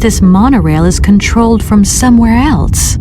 this monorail is controlled from somewhere else.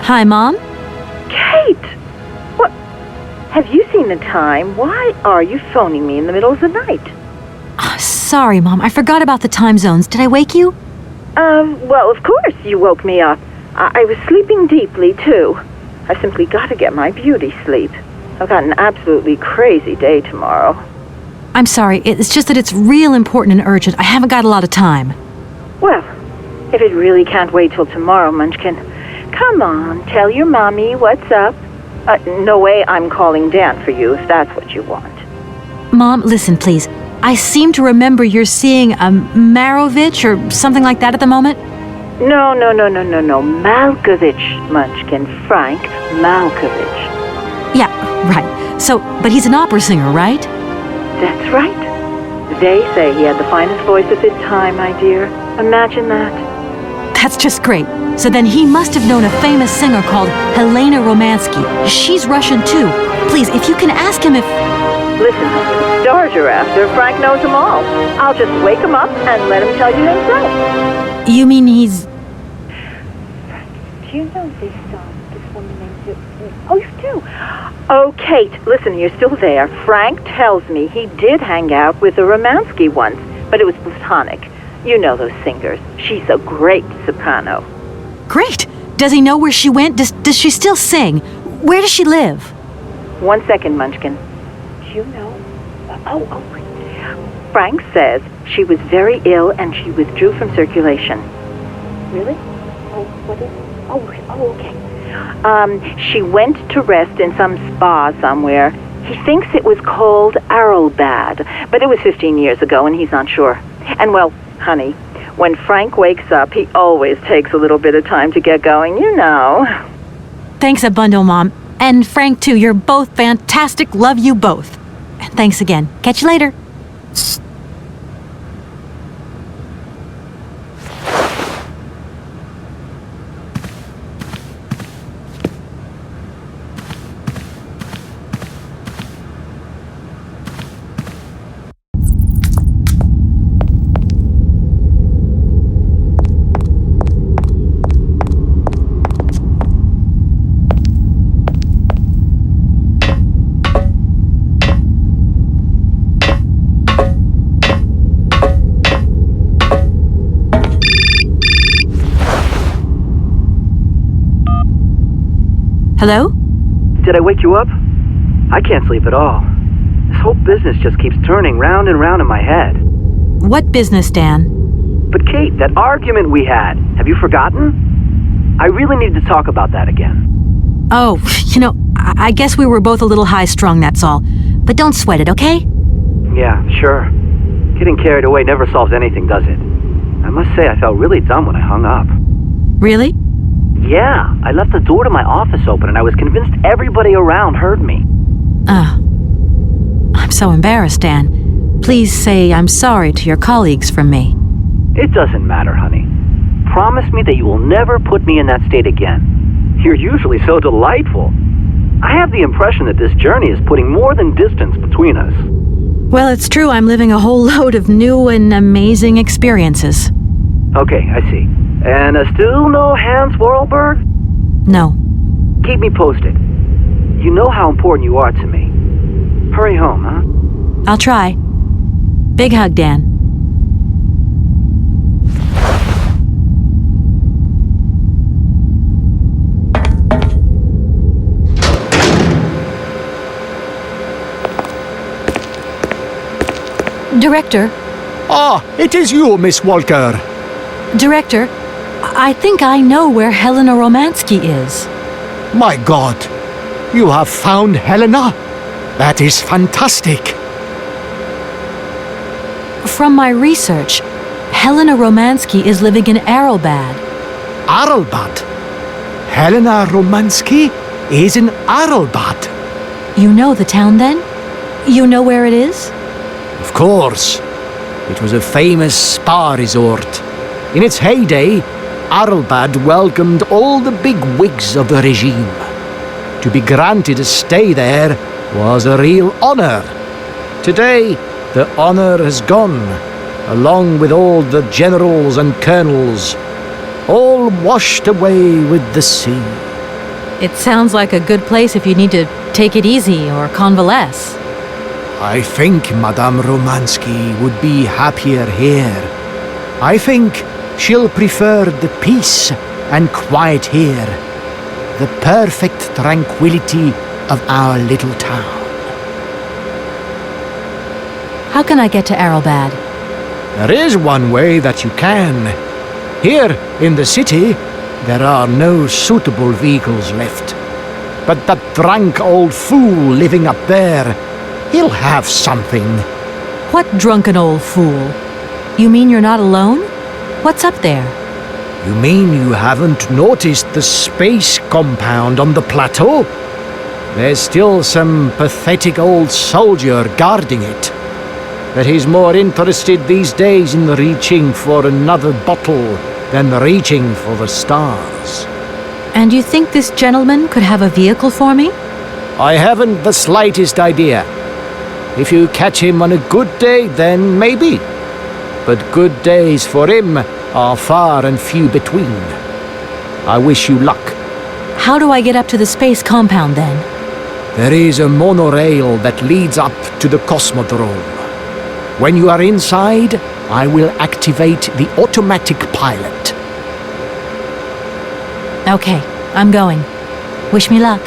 Hi, Mom? Kate! What? Have you seen the time? Why are you phoning me in the middle of the night? Sorry, Mom. I forgot about the time zones. Did I wake you? Well, of course you woke me up. I was sleeping deeply, too. I've simply got to get my beauty sleep. I've got an absolutely crazy day tomorrow. I'm sorry. It's just that it's real important and urgent. I haven't got a lot of time. Well, if it really can't wait till tomorrow, Munchkin, come on, tell your mommy what's up. No way I'm calling Dan for you if that's what you want. Mom, listen, please. I seem to remember you're seeing Marovich or something like that at the moment. No. Malkovich, Munchkin. Frank Malkovich. Yeah, right. So, but he's an opera singer, right? That's right. They say he had the finest voice of his time, my dear. Imagine that. That's just great. So then he must have known a famous singer called Helena Romansky. She's Russian, too. Please, if you can ask him if... Listen, stars you're after. Frank knows them all. I'll just wake him up and let him tell you himself. You mean he's... Do you know this woman named... Oh, you do? Oh, Kate, listen, you're still there. Frank tells me he did hang out with a Romansky once, but it was platonic. You know those singers. She's a great soprano. Great! Does he know where she went? Does she still sing? Where does she live? 1 second, Munchkin. Do you know? Frank says she was very ill and she withdrew from circulation. Really? Oh, what is it? Oh, okay. She went to rest in some spa somewhere. He thinks it was called Arrowbad, but it was 15 years ago and he's not sure. And well, honey, when Frank wakes up, he always takes a little bit of time to get going, you know. Thanks a bundle, Mom. And Frank, too. You're both fantastic. Love you both. And thanks again. Catch you later. Hello? Did I wake you up? I can't sleep at all. This whole business just keeps turning round and round in my head. What business, Dan? But Kate, that argument we had, have you forgotten? I really need to talk about that again. Oh, I guess we were both a little high-strung, that's all. But don't sweat it, okay? Yeah, sure. Getting carried away never solves anything, does it? I must say I felt really dumb when I hung up. Really? Yeah, I left the door to my office open and I was convinced everybody around heard me. I'm so embarrassed, Dan. Please say I'm sorry to your colleagues from me. It doesn't matter, honey. Promise me that you will never put me in that state again. You're usually so delightful. I have the impression that this journey is putting more than distance between us. Well, it's true I'm living a whole load of new and amazing experiences. Okay, I see. And still no Hans Vorarlberg? No. Keep me posted. You know how important you are to me. Hurry home, huh? I'll try. Big hug, Dan. Director. Ah, it is you, Miss Walker. Director, I think I know where Helena Romansky is. My God, you have found Helena? That is fantastic. From my research, Helena Romansky is living in Arlbad. Arlbad? Helena Romansky is in Arlbad. You know the town then? You know where it is? Of course. It was a famous spa resort. In its heyday, Arlbad welcomed all the big wigs of the regime. To be granted a stay there was a real honor. Today, the honor has gone, along with all the generals and colonels, all washed away with the sea. It sounds like a good place if you need to take it easy or convalesce. I think Madame Romansky would be happier here. I think she'll prefer the peace and quiet here, the perfect tranquility of our little town. How can I get to Arlbad? There is one way that you can. Here in the city, there are no suitable vehicles left. But that drunk old fool living up there, he'll have something. What drunken old fool? You mean you're not alone? What's up there? You mean you haven't noticed the space compound on the plateau? There's still some pathetic old soldier guarding it. But he's more interested these days in reaching for another bottle than reaching for the stars. And you think this gentleman could have a vehicle for me? I haven't the slightest idea. If you catch him on a good day, then maybe. But good days for him are far and few between. I wish you luck. How do I get up to the space compound then? There is a monorail that leads up to the Cosmodrome. When you are inside, I will activate the automatic pilot. Okay, I'm going. Wish me luck.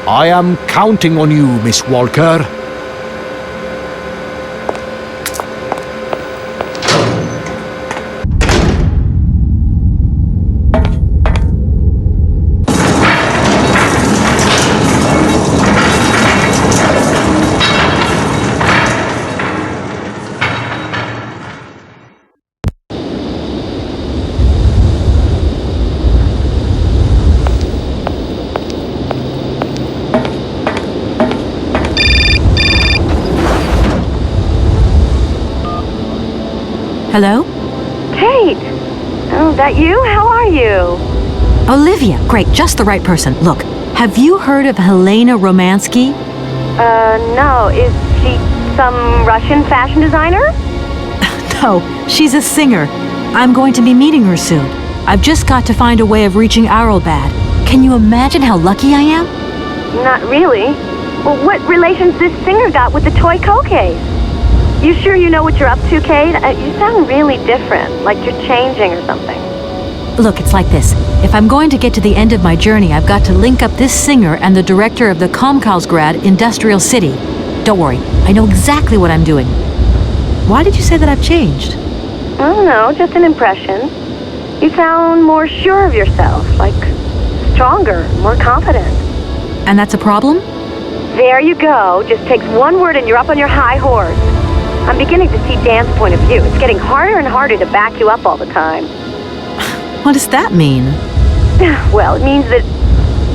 I am counting on you, Miss Walker. Hello? Kate! Oh, that you? How are you? Olivia, great, just the right person. Look, have you heard of Helena Romansky? No. Is she some Russian fashion designer? No, she's a singer. I'm going to be meeting her soon. I've just got to find a way of reaching Arlbad. Can you imagine how lucky I am? Not really. Well, what relation's this singer got with the toy case? You sure you know what you're up to, Kate? You sound really different, like you're changing or something. Look, it's like this. If I'm going to get to the end of my journey, I've got to link up this singer and the director of the Comkausgrad Industrial City. Don't worry, I know exactly what I'm doing. Why did you say that I've changed? I don't know, just an impression. You sound more sure of yourself, like stronger, more confident. And that's a problem? There you go. Just takes one word and you're up on your high horse. I'm beginning to see Dan's point of view. It's getting harder and harder to back you up all the time. What does that mean? Well, it means that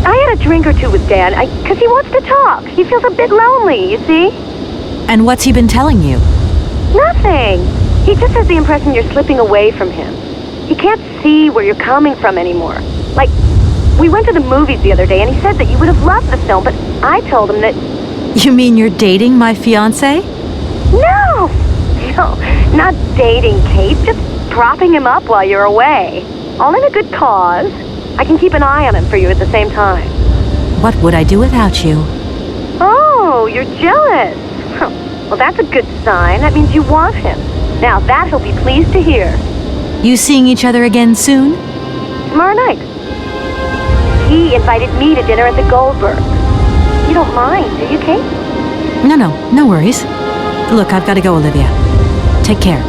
I had a drink or two with Dan, because he wants to talk. He feels a bit lonely, you see? And what's he been telling you? Nothing. He just has the impression you're slipping away from him. He can't see where you're coming from anymore. Like, we went to the movies the other day, and he said that you would have loved the film, but I told him that... You mean you're dating my fiancé? No! No, not dating, Kate. Just propping him up while you're away. All in a good cause. I can keep an eye on him for you at the same time. What would I do without you? Oh, you're jealous. Huh. Well, that's a good sign. That means you want him. Now, that he'll be pleased to hear. You seeing each other again soon? Tomorrow night. He invited me to dinner at the Goldberg. You don't mind, do you, Kate? No worries. Look, I've got to go, Olivia. Take care.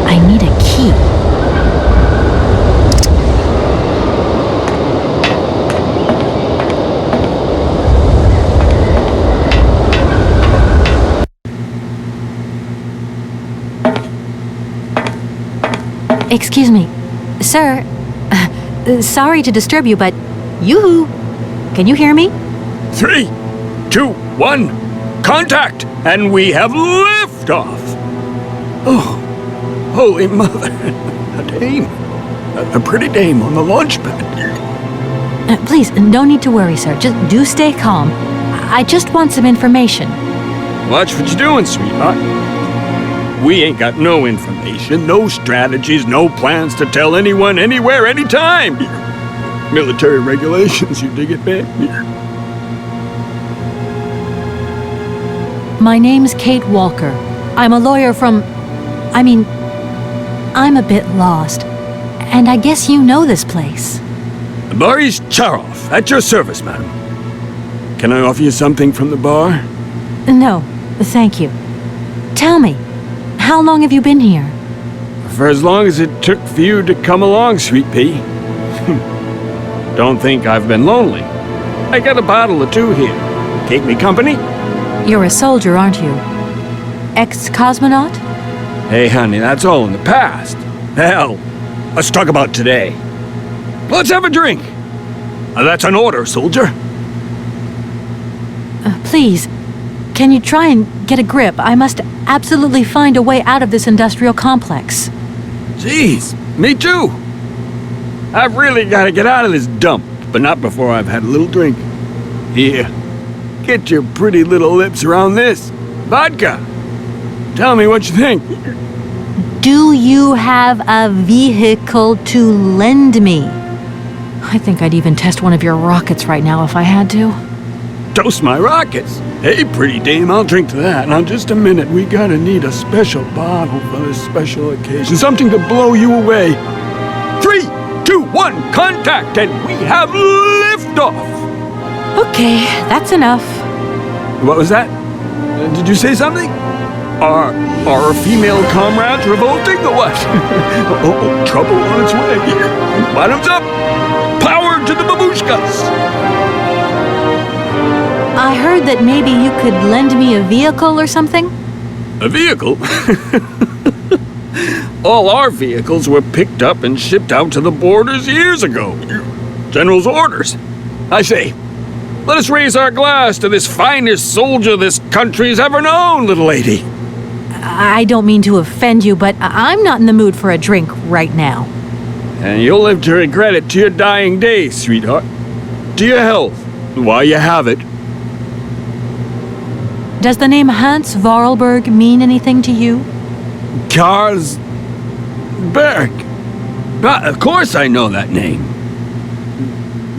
I need a key. Excuse me, sir. Sorry to disturb you, but yoo-hoo. Can you hear me? 3, 2, 1, contact! And we have liftoff! Oh, holy mother, a dame. A pretty dame on the launch pad. Please, no need to worry, sir. Just do stay calm. I just want some information. Watch what you're doing, sweetheart. We ain't got no information, no strategies, no plans to tell anyone, anywhere, anytime. Military regulations, you dig it, man? My name's Kate Walker. I'm a lawyer from... I'm a bit lost. And I guess you know this place. Boris Charov, at your service, madam. Can I offer you something from the bar? No, thank you. Tell me, how long have you been here? For as long as it took for you to come along, sweet pea. Don't think I've been lonely. I got a bottle or two here. Keep me company? You're a soldier, aren't you? Ex-cosmonaut? Hey, honey, that's all in the past. Hell, let's talk about today. Let's have a drink. That's an order, soldier. Please, can you try and get a grip? I must absolutely find a way out of this industrial complex. Jeez, me too. I've really got to get out of this dump, but not before I've had a little drink. Here, get your pretty little lips around this. Vodka. Tell me what you think. Do you have a vehicle to lend me? I think I'd even test one of your rockets right now if I had to. Toast my rockets. Hey, pretty dame, I'll drink to that. Now, just a minute. We gotta need a special bottle for this special occasion. Something to blow you away. 3, 2, 1, contact, and we have liftoff. Okay, that's enough. What was that? Did you say something? Are our female comrades revolting or what? Oh, trouble on its way. Bottoms up. Power to the babushkas. I heard that maybe you could lend me a vehicle or something? A vehicle? All our vehicles were picked up and shipped out to the borders years ago. General's orders. I say, let us raise our glass to this finest soldier this country's ever known, little lady. I don't mean to offend you, but I'm not in the mood for a drink right now. And you'll live to regret it to your dying day, sweetheart. To your health, while you have it. Does the name Hans Vorarlberg mean anything to you? Karlsberg. Of course I know that name.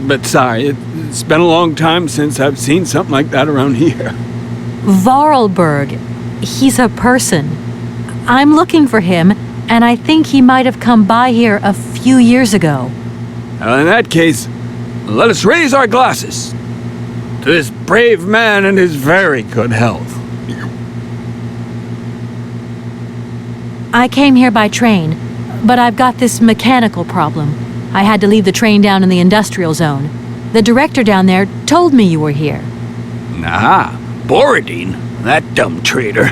But sorry, it's been a long time since I've seen something like that around here. Vorarlberg. He's a person. I'm looking for him, and I think he might have come by here a few years ago. Well, in that case, let us raise our glasses to this brave man and his very good health. I came here by train, but I've got this mechanical problem. I had to leave the train down in the industrial zone. The director down there told me you were here. Nah, Borodine, that dumb traitor.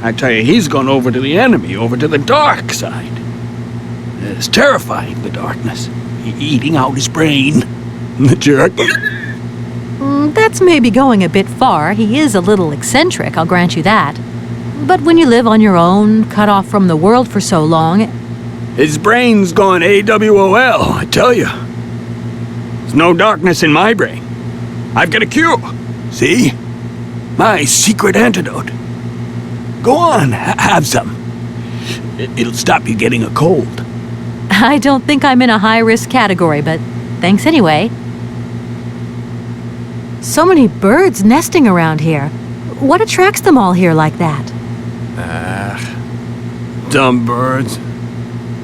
I tell you, he's gone over to the enemy, over to the dark side. It's terrifying, the darkness. Eating out his brain. The jerk. That's maybe going a bit far. He is a little eccentric, I'll grant you that. But when you live on your own, cut off from the world for so long... His brain's gone AWOL, I tell you. There's no darkness in my brain. I've got a cure. See? My secret antidote. Go on, have some. It'll stop you getting a cold. I don't think I'm in a high-risk category, but thanks anyway. So many birds nesting around here. What attracts them all here like that? Dumb birds.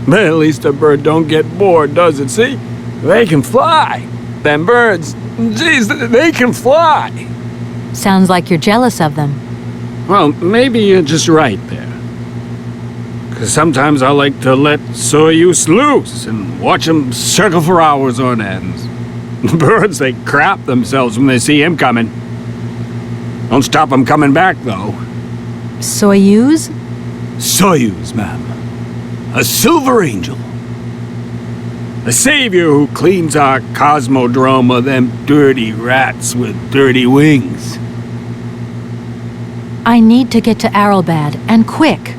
But at least a bird don't get bored, does it? See? They can fly. Them birds, geez, they can fly. Sounds like you're jealous of them. Well, maybe you're just right there. Because sometimes I like to let Soyuz loose and watch them circle for hours on end. The birds, they crap themselves when they see him coming. Don't stop them coming back, though. Soyuz? Soyuz, ma'am. A silver angel. A savior who cleans our cosmodrome of them dirty rats with dirty wings. I need to get to Aralbad, and quick.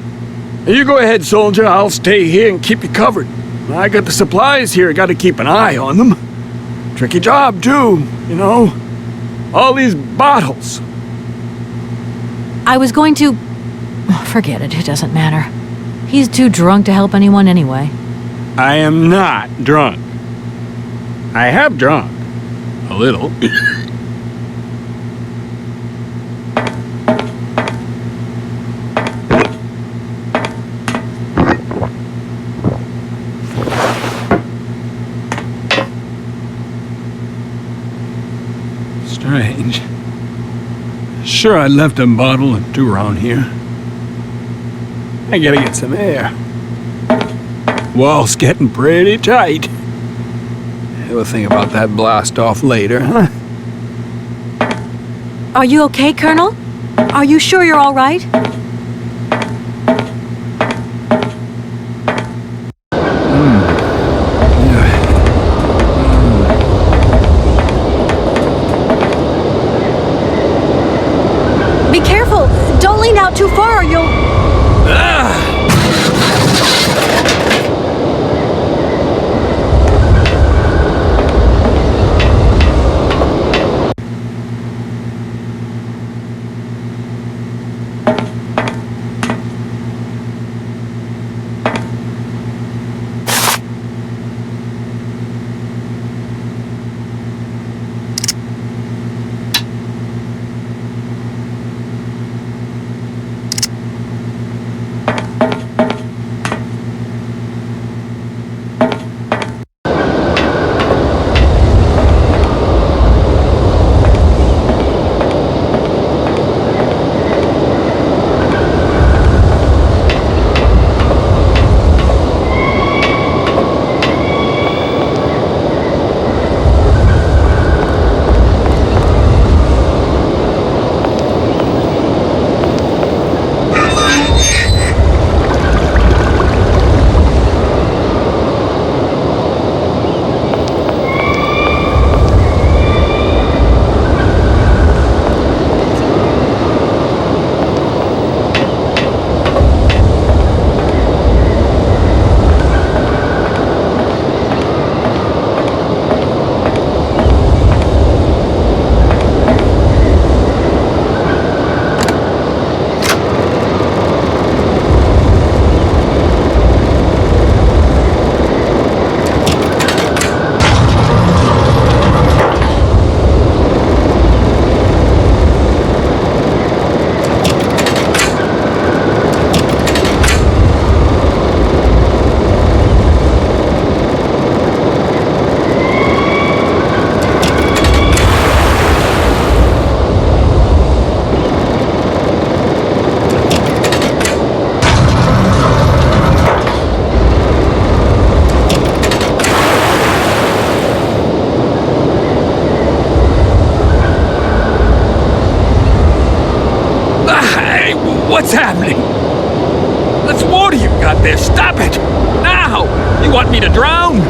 You go ahead, soldier. I'll stay here and keep you covered. I got the supplies here. Got to keep an eye on them. Tricky job, too, you know. All these bottles. I was going to... Forget it, it doesn't matter. He's too drunk to help anyone anyway. I am not drunk. I have drunk. A little. Strange. Sure, I left a bottle or two around here. I gotta get some air. Wall's getting pretty tight. We'll think about that blast off later, huh? Are you okay, Colonel? Are you sure you're all right? Be careful! Don't lean out too far or you'll... got there. Stop it! Now! You want me to drown?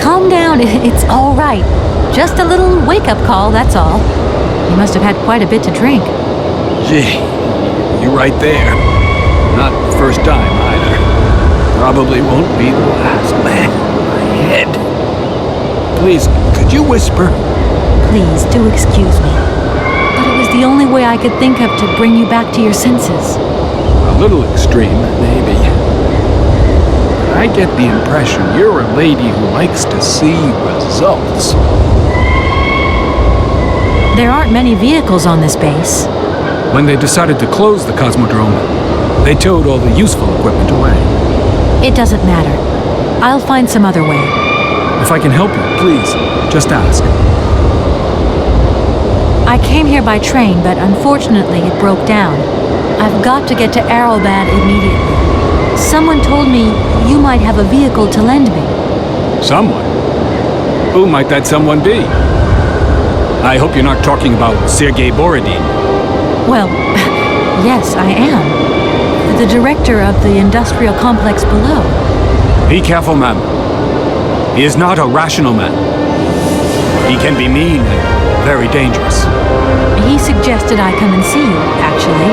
Calm down, it's all right. Just a little wake-up call, that's all. You must have had quite a bit to drink. Gee, you're right there. Not the first time either. Probably won't be the last. Man, my head. Please, could you whisper? Please, do excuse me. But it was the only way I could think of to bring you back to your senses. A little extreme, maybe. I get the impression you're a lady who likes to see results. There aren't many vehicles on this base. When they decided to close the Cosmodrome, they towed all the useful equipment away. It doesn't matter. I'll find some other way. If I can help you, please, just ask. I came here by train, but unfortunately it broke down. I've got to get to Arrowbad immediately. Someone told me you might have a vehicle to lend me. Someone? Who might that someone be? I hope you're not talking about Sergei Borodin. Well, yes, I am. The director of the industrial complex below. Be careful, ma'am. He is not a rational man. He can be mean and very dangerous. He suggested I come and see you, actually.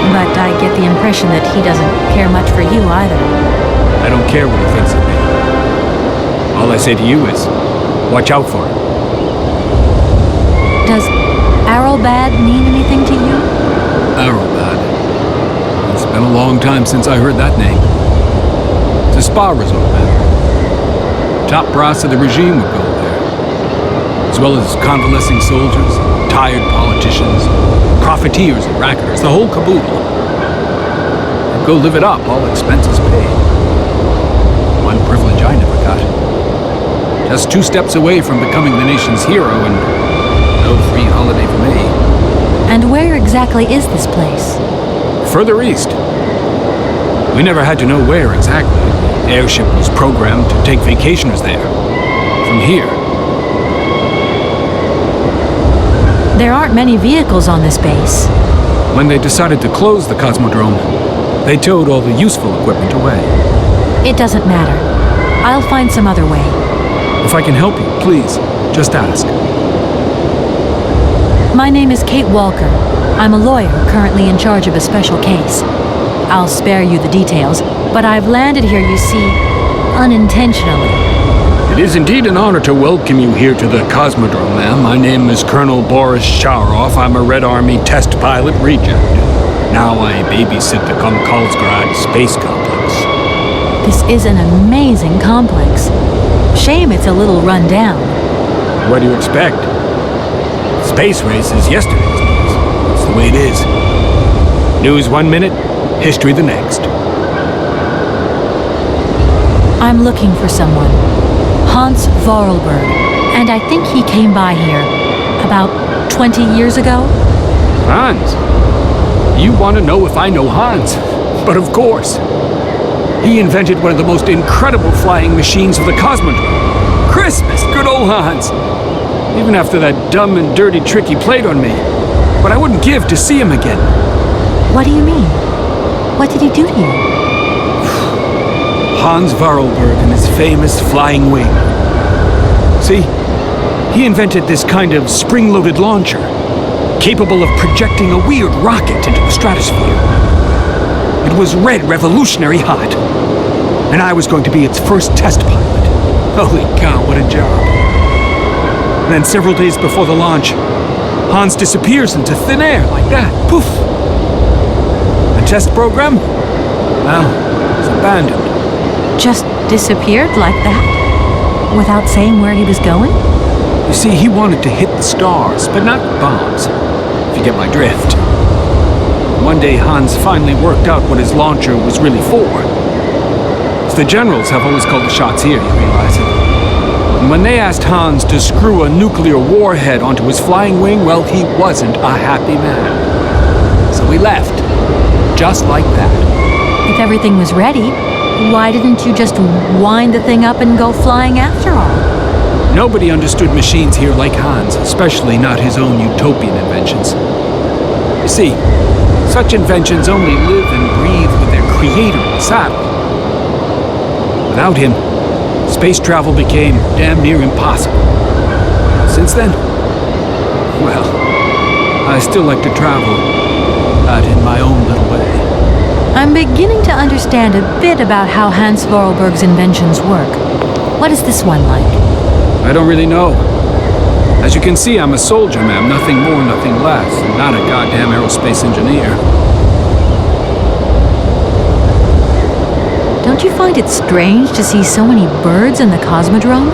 But I get the impression that he doesn't care much for you either. I don't care what he thinks of me. All I say to you is, watch out for him. Does Arrowbad mean anything to you? Arrowbad. It's been a long time since I heard that name. It's a spa resort, man. Top brass of the regime would go there. As well as convalescing soldiers, tired politicians, profiteers and racketers, the whole caboodle. And go live it up, all expenses paid. One privilege I never got. Just 2 steps away from becoming the nation's hero and no free holiday for me. And where exactly is this place? Further east. We never had to know where exactly. The airship was programmed to take vacationers there. From here. There aren't many vehicles on this base. When they decided to close the Cosmodrome, they towed all the useful equipment away. It doesn't matter. I'll find some other way. If I can help you, please, just ask. My name is Kate Walker. I'm a lawyer currently in charge of a special case. I'll spare you the details, but I've landed here, you see, unintentionally. It is indeed an honor to welcome you here to the Cosmodrome, ma'am. My name is Colonel Boris Sharoff. I'm a Red Army test pilot reject. Now I babysit the Komkalsgrad Space Complex. This is an amazing complex. Shame it's a little run down. What do you expect? Space race is yesterday's news. That's the way it is. News 1 minute, history the next. I'm looking for someone. Hans Vorarlberg, and I think he came by here about 20 years ago. Hans? You want to know if I know Hans? But of course. He invented one of the most incredible flying machines of the Cosmodrome. Christmas, good old Hans. Even after that dumb and dirty trick he played on me. But I wouldn't give to see him again. What do you mean? What did he do to you? Hans Vorarlberg and his famous flying wing. See, he invented this kind of spring-loaded launcher, capable of projecting a weird rocket into the stratosphere. It was red revolutionary hot, and I was going to be its first test pilot. Holy cow, what a job. And then several days before the launch, Hans disappears into thin air like that. Poof! The test program? Well, it was abandoned. Just disappeared like that? Without saying where he was going? You see, he wanted to hit the stars, but not bombs, if you get my drift. One day, Hans finally worked out what his launcher was really for. It's the generals have always called the shots here, you realize it. And when they asked Hans to screw a nuclear warhead onto his flying wing, well, he wasn't a happy man. So he left, just like that. If everything was ready, why didn't you just wind the thing up and go flying after all? Nobody understood machines here like Hans, especially not his own utopian inventions. You see, such inventions only live and breathe with their creator in the saddle. Without him, space travel became damn near impossible. Since then, well, I still like to travel, but in my own little way. I'm beginning to understand a bit about how Hans Vorarlberg's inventions work. What is this one like? I don't really know. As you can see, I'm a soldier, ma'am. Nothing more, nothing less. And not a goddamn aerospace engineer. Don't you find it strange to see so many birds in the Cosmodrome?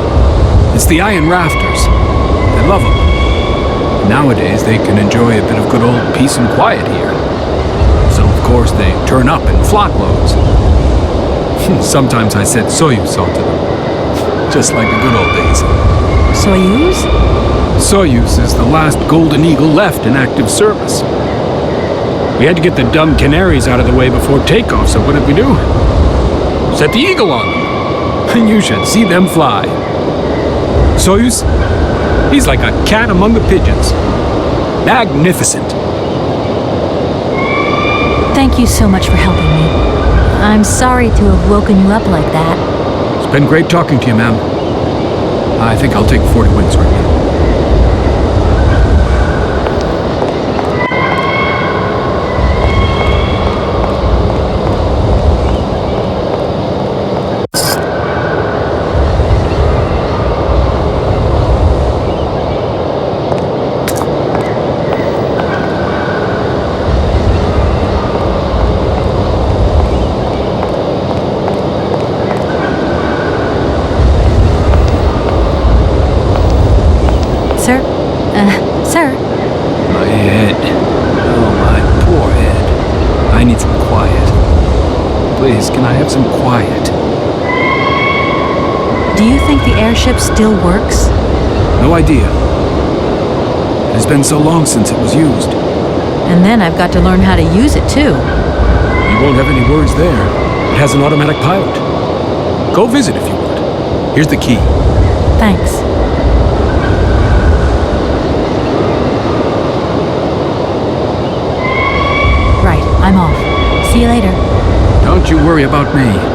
It's the iron rafters. I love them. Nowadays, they can enjoy a bit of good old peace and quiet here. So, of course, they turn up in flock loads. Sometimes I set Soyuz onto them. Just like the good old days. Soyuz? Soyuz is the last Golden Eagle left in active service. We had to get the dumb canaries out of the way before takeoff, so what did we do? Set the Eagle on them. And you should see them fly. Soyuz, he's like a cat among the pigeons. Magnificent. Thank you so much for helping me. I'm sorry to have woken you up like that. It's been great talking to you, ma'am. I think I'll take 40 wings right now. Sir? My head. Oh, my poor head. I need some quiet. Please, can I have some quiet? Do you think the airship still works? No idea. It has been so long since it was used. And then I've got to learn how to use it too. You won't have any words there. It has an automatic pilot. Go visit if you want. Here's the key. Thanks. Right, I'm off. See you later. Don't you worry about me.